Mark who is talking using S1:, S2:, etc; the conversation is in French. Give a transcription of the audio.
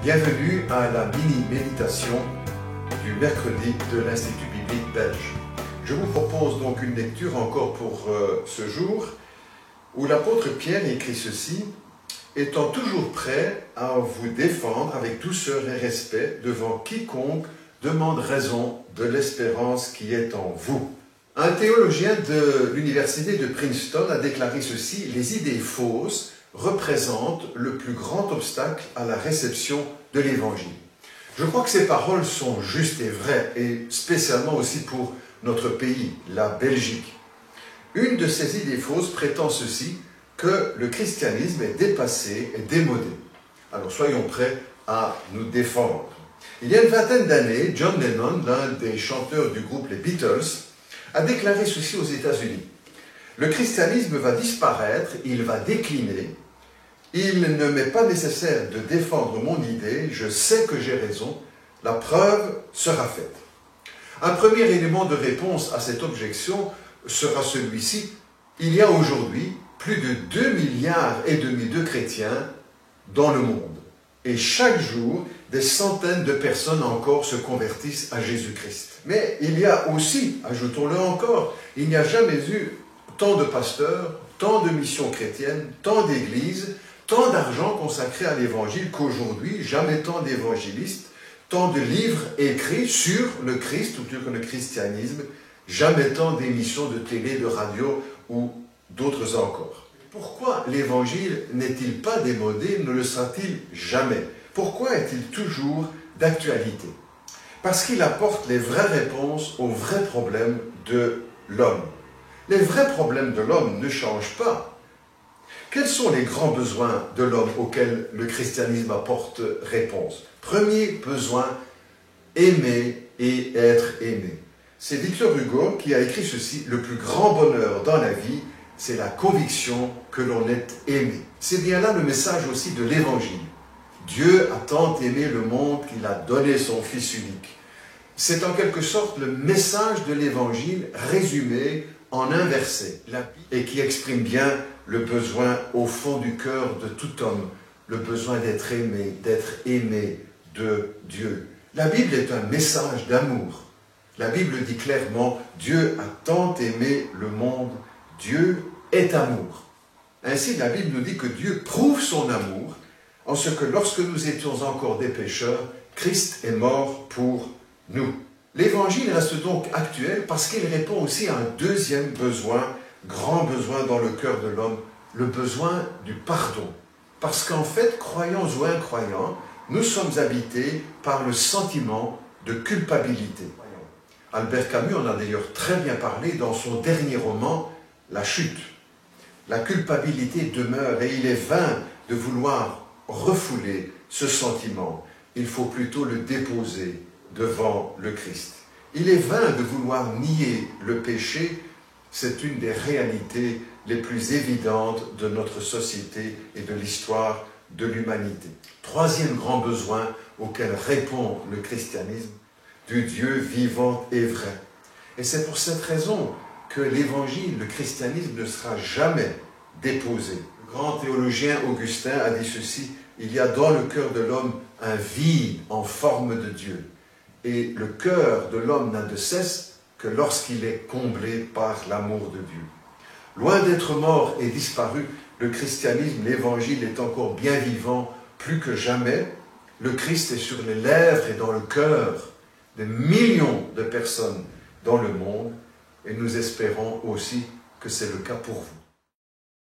S1: Bienvenue à la mini-méditation du mercredi de l'Institut biblique belge. Je vous propose donc une lecture encore pour ce jour où l'apôtre Pierre écrit ceci: « Étant toujours prêt à vous défendre avec douceur et respect devant quiconque demande raison de l'espérance qui est en vous. » Un théologien de l'université de Princeton a déclaré ceci: « Les idées fausses représentent le plus grand obstacle à la réception de l'Évangile. » Je crois que ces paroles sont justes et vraies, et spécialement aussi pour notre pays, la Belgique. Une de ces idées fausses prétend ceci, que le christianisme est dépassé et démodé. Alors soyons prêts à nous défendre. Il y a une vingtaine d'années, John Lennon, l'un des chanteurs du groupe les Beatles, a déclaré ceci aux États-Unis: « Le christianisme va disparaître, il va décliner. Il ne m'est pas nécessaire de défendre mon idée, je sais que j'ai raison, la preuve sera faite. » Un premier élément de réponse à cette objection sera celui-ci: il y a aujourd'hui plus de 2,5 milliards de chrétiens dans le monde. Et chaque jour, des centaines de personnes encore se convertissent à Jésus-Christ. Mais il y a aussi, ajoutons-le encore, il n'y a jamais eu tant de pasteurs, tant de missions chrétiennes, tant d'églises, tant d'argent consacré à l'évangile qu'aujourd'hui, jamais tant d'évangélistes, tant de livres écrits sur le Christ ou sur le christianisme, jamais tant d'émissions de télé, de radio ou d'autres encore. Pourquoi l'évangile n'est-il pas démodé, ne le sera-t-il jamais? Pourquoi est-il toujours d'actualité? Parce qu'il apporte les vraies réponses aux vrais problèmes de l'homme. Les vrais problèmes de l'homme ne changent pas. Quels sont les grands besoins de l'homme auxquels le christianisme apporte réponse? Premier besoin, aimer et être aimé. C'est Victor Hugo qui a écrit ceci: « Le plus grand bonheur dans la vie, c'est la conviction que l'on est aimé. » C'est bien là le message aussi de l'Évangile. Dieu a tant aimé le monde qu'il a donné son Fils unique. C'est en quelque sorte le message de l'Évangile résumé en un verset et qui exprime bien le besoin au fond du cœur de tout homme, le besoin d'être aimé de Dieu. La Bible est un message d'amour. La Bible dit clairement: Dieu a tant aimé le monde, Dieu est amour. Ainsi, la Bible nous dit que Dieu prouve son amour en ce que lorsque nous étions encore des pécheurs, Christ est mort pour nous. L'Évangile reste donc actuel parce qu'il répond aussi à un deuxième besoin, grand besoin dans le cœur de l'homme, le besoin du pardon. Parce qu'en fait, croyants ou incroyants, nous sommes habités par le sentiment de culpabilité. Albert Camus en a d'ailleurs très bien parlé dans son dernier roman, La Chute. La culpabilité demeure et il est vain de vouloir refouler ce sentiment. Il faut plutôt le déposer devant le Christ. Il est vain de vouloir nier le péché, c'est une des réalités les plus évidentes de notre société et de l'histoire de l'humanité. Troisième grand besoin auquel répond le christianisme: du Dieu vivant et vrai. Et c'est pour cette raison que l'évangile, le christianisme ne sera jamais déposé. Le grand théologien Augustin a dit ceci: il y a dans le cœur de l'homme un vide en forme de Dieu. Et le cœur de l'homme n'a de cesse que lorsqu'il est comblé par l'amour de Dieu. Loin d'être mort et disparu, le christianisme, l'évangile est encore bien vivant, plus que jamais. Le Christ est sur les lèvres et dans le cœur des millions de personnes dans le monde, et nous espérons aussi que c'est le cas pour vous.